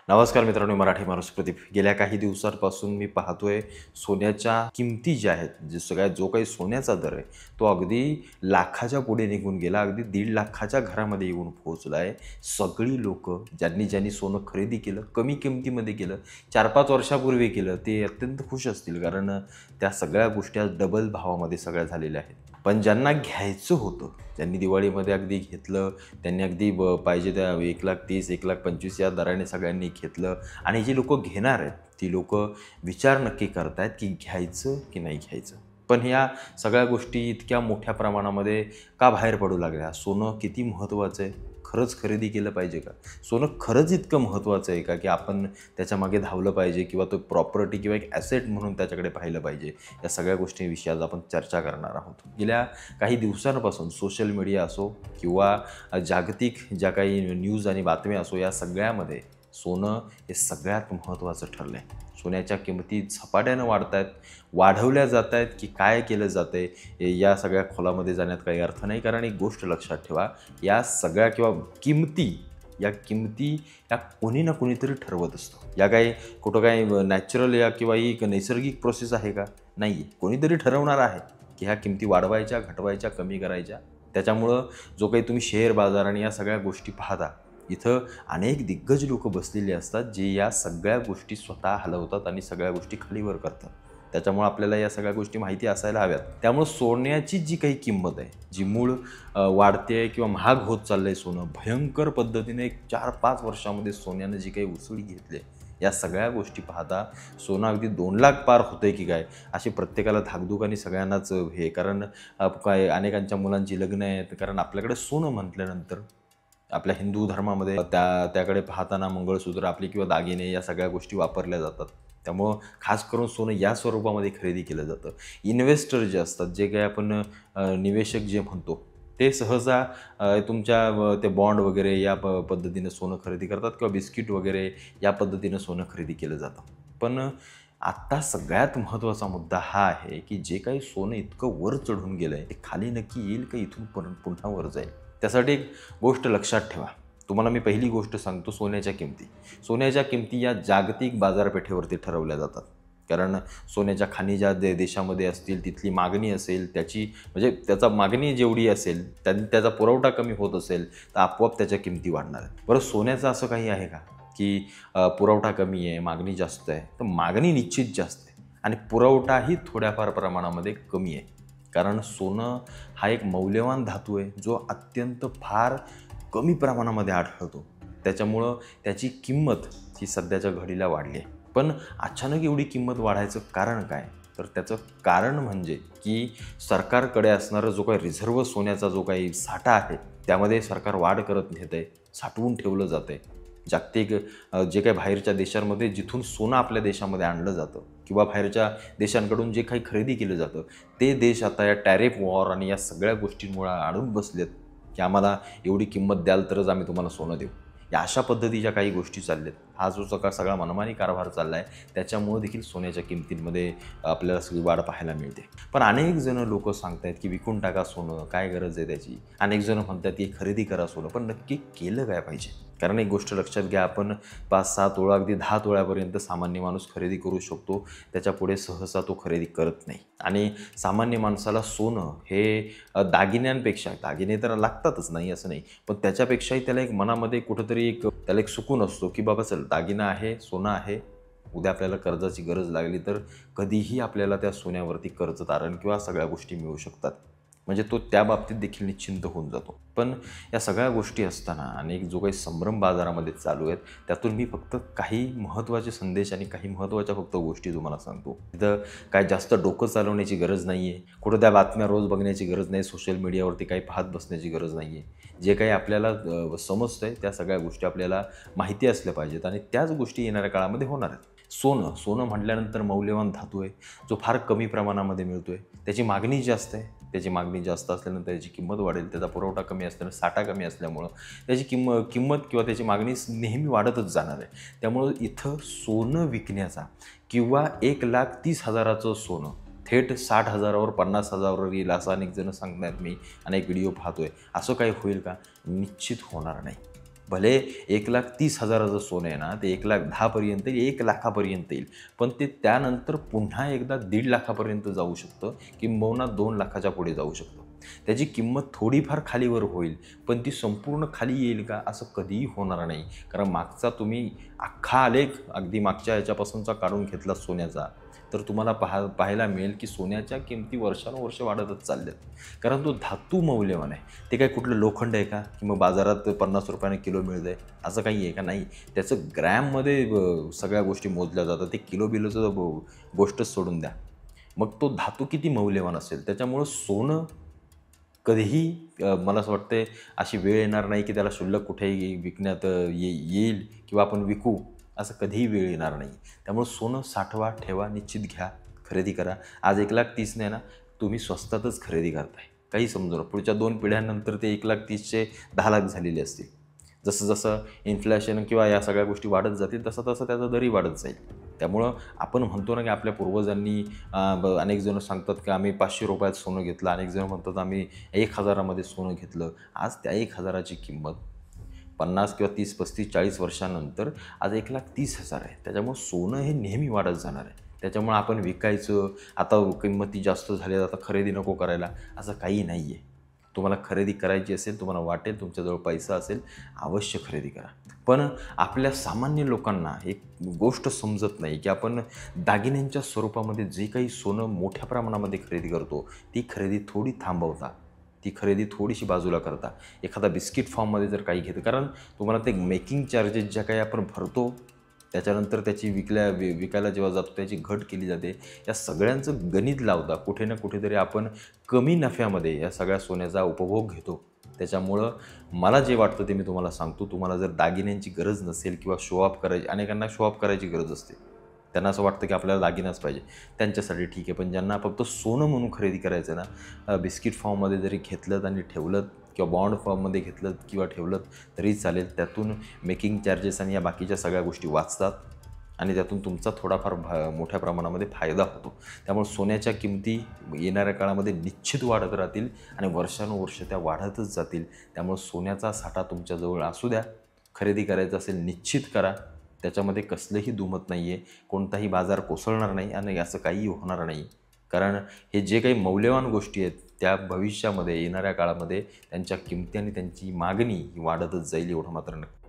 नमस्कार मित्रांनो, मराठी माणूस प्रदीप. गेल्या काही दिवसांपासून मी पाहतोय सोन्याच्या किमती ज्या आहेत, जो काही सोन्याचा दर आहे, तो अगदी लाखाच्या पुढे निघून गेला. अगदी 1.5 लाखाच्या घरामध्ये येऊन पोहोचला आहे. सगळी लोकं ज्यांनी सोनं खरेदी केलं, कमी किमतीमध्ये केलं, 4-5 वर्षापूर्वी केलं, ते अत्यंत खुश असतील. कारण त्या सगळ्या गोष्टी आज डबल भावामध्ये सगळ्या झालेल्या आहेत. पण ज्यांना घ्यायचं होतं, ज्यांनी दिवाळीमध्ये अगदी घेतलं, त्यांनी अगदी पाहिजे त्या 1,30,000 1,25,000 या दराने सगळ्यांनी घेतलं. आणि जी लोकं घेणार आहेत, ती लोकं विचार नक्की करत आहेत की घ्यायचं की नाही घ्यायचं. पण ह्या सगळ्या गोष्टी इतक्या मोठ्या प्रमाणामध्ये का बाहेर पडू लागल्या? सोनं किती महत्त्वाचं आहे? खरंच खरेदी केलं पाहिजे का? सोनं खरंच इतकं महत्त्वाचं आहे का की आपण त्याच्यामागे धावलं पाहिजे किंवा तो प्रॉपर्टी किंवा एक ॲसेट म्हणून त्याच्याकडे पाहिलं पाहिजे? या सगळ्या गोष्टींविषयी आज आपण चर्चा करणार आहोत. गेल्या काही दिवसांपासून सोशल मीडिया असो किंवा जागतिक ज्या काही न्यूज आणि बातम्या असो, या सगळ्यामध्ये सोनं हे सगळ्यात महत्त्वाचं ठरलं आहे. सोन्याच्या किमती झपाट्यानं वाढत आहेत, वाढवल्या जात आहेत की काय केलं जातं आहे, या सगळ्या खोलामध्ये जाण्यात काही अर्थ नाही. कारण एक गोष्ट लक्षात ठेवा, या सगळ्या किंवा किमती या कोणी ना कोणीतरी ठरवत असतं. या काही कुठं काही नॅचरल या किंवा ही एक नैसर्गिक प्रोसेस आहे का? नाही आहे. कोणीतरी ठरवणार आहे की ह्या किमती वाढवायच्या, घटवायच्या, कमी करायच्या. त्याच्यामुळं जो काही तुम्ही शेअर बाजार आणि या सगळ्या गोष्टी पाहता, इथं अनेक दिग्गज लोकं बसलेली असतात, जे या सगळ्या गोष्टी स्वतः हलवतात आणि सगळ्या गोष्टी खालीवर करतात. त्याच्यामुळं आपल्याला या सगळ्या गोष्टी माहिती असायला हव्यात. त्यामुळं सोन्याची जी काही किंमत आहे, जी मूळ वाढते आहे किंवा महाग होत चाललं आहे सोनं, भयंकर पद्धतीने एक 4-5 वर्षामध्ये सोन्यानं जी काही उसळी घेतली आहे, या सगळ्या गोष्टी पाहता सोनं अगदी 2 लाख पार होतं आहे की काय, अशी प्रत्येकाला धाकधूक आणि सगळ्यांनाच हे. कारण काय अनेकांच्या मुलांची लग्न आहेत. कारण आपल्याकडे सोनं म्हटल्यानंतर आपल्या हिंदू धर्मामध्ये त्याकडे पाहताना मंगळसूत्र आपली किंवा दागिने या सगळ्या गोष्टी वापरल्या जातात. त्यामुळं खास करून सोनं या स्वरूपामध्ये खरेदी केलं जातं. इन्व्हेस्टर जे असतात, जे काही आपण निवेशक जे म्हणतो, ते सहसा तुमच्या ते बॉन्ड वगैरे या पद्धतीनं सोनं खरेदी करतात किंवा बिस्किट वगैरे या पद्धतीनं सोनं खरेदी केलं जातं. पण आत्ता सगळ्यात महत्त्वाचा मुद्दा हा आहे की जे काही सोनं इतकं वर चढून गेलं आहे, ते खाली नक्की येईल का इथून पुन्हा वर जाईल? त्यासाठी एक गोष्ट लक्षात ठेवा. तुम्हाला मी पहिली गोष्ट सांगतो, सोन्याच्या किमती. सोन्याच्या किमती या जागतिक बाजारपेठेवरती ठरवल्या जातात. कारण सोन्याच्या खाणी ज्या देशामध्ये असतील, तिथली मागणी असेल, म्हणजे त्याचा मागणी जेवढी असेल, त्याचा पुरवठा कमी होत असेल, तर आपोआप त्याच्या किमती वाढणार आहेत. बरं, सोन्याचं असं काही आहे का की पुरवठा कमी आहे, मागणी जास्त आहे? तर मागणी निश्चित जास्त आहे आणि पुरवठाही थोड्याफार प्रमाणामध्ये कमी आहे. कारण सोनं हा एक मौल्यवान धातू आहे, जो अत्यंत फार कमी प्रमाणामध्ये आढळतो. त्याच्यामुळं त्याची किंमत ही सध्याच्या घडीला वाढली आहे. पण अचानक एवढी किंमत वाढायचं कारण काय? तर त्याचं कारण म्हणजे की सरकारकडे असणारा जो काही रिझर्व्ह सोन्याचा जो काही साठा आहे, त्यामध्ये सरकार वाढ करत नेतं आहे, साठवून ठेवलं जातं आहे. जागतिक जे काही बाहेरच्या देशांमध्ये जिथून सोनं आपल्या देशामध्ये आणलं जातं किंवा बाहेरच्या देशांकडून जे काही खरेदी केलं जातं, ते देश आता या टॅरिफ वॉर आणि या सगळ्या गोष्टींमुळे अडून बसलेत की आम्हाला एवढी किंमत द्याल तरच आम्ही तुम्हाला सोनं देऊ. या अशा पद्धतीच्या काही गोष्टी चालल्यात. हा जो सगळा मनमानी कारभार चालला आहे, त्याच्यामुळे देखील सोन्याच्या किमतींमध्ये आपल्याला सगळी वाढ पाहायला मिळते. पण अनेक जणं लोकं सांगत आहेत की विकून टाका सोनं, काय गरज आहे त्याची. अनेक जणं म्हणतात की खरेदी करा सोनं. पण नक्की केलं काय पाहिजे? कारण एक गोष्ट लक्षात घ्या, आपण 5-6 तोळा, अगदी 10 तोळ्यापर्यंत सामान्य माणूस खरेदी करू शकतो. त्याच्यापुढे सहसा तो खरेदी करत नाही. आणि सामान्य माणसाला सोनं हे दागिन्यांपेक्षा, दागिने तर लागतातच, नाही असं नाही, पण त्याच्यापेक्षाही त्याला एक मनामध्ये कुठंतरी त्याला एक सुकून असतो की बाबा चल, दागिना आहे, सोनं आहे, उद्या आपल्याला कर्जाची गरज लागली तर कधीही आपल्याला त्या सोन्यावरती कर्ज तारण किंवा सगळ्या गोष्टी मिळू शकतात. म्हणजे तो त्या बाबतीत देखील निश्चिंत होऊन जातो. पण या सगळ्या गोष्टी असताना अनेक जो काही संभ्रम बाजारामध्ये चालू आहेत, त्यातून मी फक्त काही महत्त्वाचे संदेश आणि काही महत्त्वाच्या फक्त गोष्टी तुम्हाला सांगतो. तिथं काय जास्त डोकं चालवण्याची गरज नाही आहे, कुठं त्या बातम्या रोज बघण्याची गरज नाही, सोशल मीडियावरती काही पाहत बसण्याची गरज नाही आहे. जे काही आपल्याला समजतं आहे, त्या सगळ्या गोष्टी आपल्याला माहिती असल्या पाहिजेत आणि त्याच गोष्टी येणाऱ्या काळामध्ये होणार आहेत. सोनं म्हटल्यानंतर मौल्यवान धातू आहे, जो फार कमी प्रमाणामध्ये मिळतो आहे. त्याची मागणी जास्त आहे. त्याची मागणी जास्त असल्यानंतर त्याची किंमत वाढेल. त्याचा पुरवठा कमी असल्यानं, साठा कमी असल्यामुळं त्याची किंमत किंवा त्याची मागणी नेहमी वाढतच जाणार आहे. त्यामुळं इथं सोनं विकण्याचा किंवा 1,30,000चं सोनं थेट 60,000वर 50,000वर येईल असं अनेक जण सांगतात. मी अनेक व्हिडिओ पाहतोय. असं काही होईल का? निश्चित होणार नाही. भले 1,30,000चं सोनं आहे ना, ते 1,10,000 पर्यंत येईल, 1,00,000 येईल. पण ते त्यानंतर पुन्हा एकदा 1,50,000 जाऊ शकतं, किंबहुना 2,00,000च्या पुढे जाऊ शकतं. त्याची किंमत थोडीफार खालीवर होईल, पण ती संपूर्ण खाली येईल का? असं कधीही होणार नाही. कारण मागचा तुम्ही अख्खा आलेख अगदी मागच्या ह्याच्यापासूनचा काढून घेतला सोन्याचा, तर तुम्हाला पाहायला मिळेल की सोन्याच्या किमती वर्षानुवर्ष वाढतच चालल्यात. कारण तो धातू मौल्यवान आहे. ते काय कुठलं लोखंड आहे का? की मग बाजारात 50 रुपयाने किलो मिळतं आहे, असं काही आहे का? नाही. त्याचं ग्रॅममध्ये सगळ्या गोष्टी मोजल्या जातात. ते किलो बिलोचं गोष्टच सोडून द्या. मग तो धातू किती मौल्यवान असेल, त्याच्यामुळं सोनं कधीही मला असं वाटतंय अशी वेळ येणार नाही की त्याला क्षुल्लक कुठेही विकण्यात येईल किंवा आपण विकू, असं कधीही वेळ येणार नाही. त्यामुळं सोनं साठवा, ठेवा, निश्चित घ्या, खरेदी करा. आज 1,30,000 ने ना तुम्ही स्वस्तातच खरेदी करताय. काही समजू नका. पुढच्या 2 पिढ्यांनंतर ते 1,30,000चे 10,00,000 झालेले असतील. जसं जसं इन्फ्लेशन किंवा या सगळ्या गोष्टी वाढत जातील, तसं तसं त्याचा दरही वाढत जाईल. त्यामुळं आपण म्हणतो ना की आपल्या पूर्वजांनी अनेक जण सांगतात की आम्ही 500 रुपयात सोनं घेतलं, अनेक जण म्हणतात आम्ही 1,000मध्ये सोनं घेतलं. आज त्या 1,000ची किंमत 50 किंवा 30, 35, 40 वर्षानंतर आज 1,30,000 आहे. त्याच्यामुळं सोनं हे नेहमी वाढत जाणार आहे. त्याच्यामुळं आपण विकायचं, आता किंमती जास्त झाल्या, आता खरेदी नको करायला, असं काही नाही आहे. तुम्हाला खरेदी करायची असेल, तुम्हाला वाटेल तुमच्याजवळ पैसा असेल, अवश्य खरेदी करा. पण आपल्या सामान्य लोकांना एक गोष्ट समजत नाही की आपण दागिन्यांच्या स्वरूपामध्ये जे काही सोनं मोठ्या प्रमाणामध्ये खरेदी करतो, ती खरेदी थोडी थांबवता, ती खरेदी थोडीशी बाजूला करता. एखादा बिस्किट फॉर्ममध्ये जर काही घेतं, कारण तुम्हाला ते मेकिंग चार्जेस ज्या काही आपण भरतो, त्याच्यानंतर त्याची विकायला जेव्हा जातो त्याची घट केली जाते. या सगळ्यांचं गणित लावता कुठे ना कुठेतरी आपण कमी नफ्यामध्ये या सगळ्या सोन्याचा उपभोग घेतो. त्याच्यामुळं मला जे वाटतं ते मी तुम्हाला सांगतो. तुम्हाला जर दागिन्यांची गरज नसेल किंवा शो ऑफ करायची, अनेकांना शो ऑफ करायची गरज असते, त्यांना असं वाटतं की आपल्याला दागिनाच पाहिजे, त्यांच्यासाठी ठीक आहे. पण ज्यांना फक्त सोनं म्हणून खरेदी करायचं ना, बिस्किट फॉर्ममध्ये जरी घेतलं आणि ठेवलं किंवा बॉन्ड फॉर्ममध्ये घेतलं किंवा ठेवलं तरी चालेल. त्यातून मेकिंग चार्जेस आणि या बाकीच्या सगळ्या गोष्टी वाचतात आणि त्यातून तुमचा थोडाफार मोठ्या प्रमाणामध्ये फायदा होतो. त्यामुळे सोन्याच्या किमती येणाऱ्या काळामध्ये निश्चित वाढत राहतील आणि वर्षानुवर्ष त्या वाढतच जातील. त्यामुळे सोन्याचा साठा तुमच्याजवळ असू द्या. खरेदी करायचं असेल निश्चित करा. त्याच्यामध्ये कसलंही दुमत नाही आहे. कोणताही बाजार कोसळणार नाही आणि असं काहीही होणार नाही. कारण हे जे काही मौल्यवान गोष्टी आहेत, त्या भविष्यामध्ये येणाऱ्या काळामध्ये त्यांच्या किमती आणि त्यांची मागणी ही वाढतच जाईल, एवढं मात्र नक्की.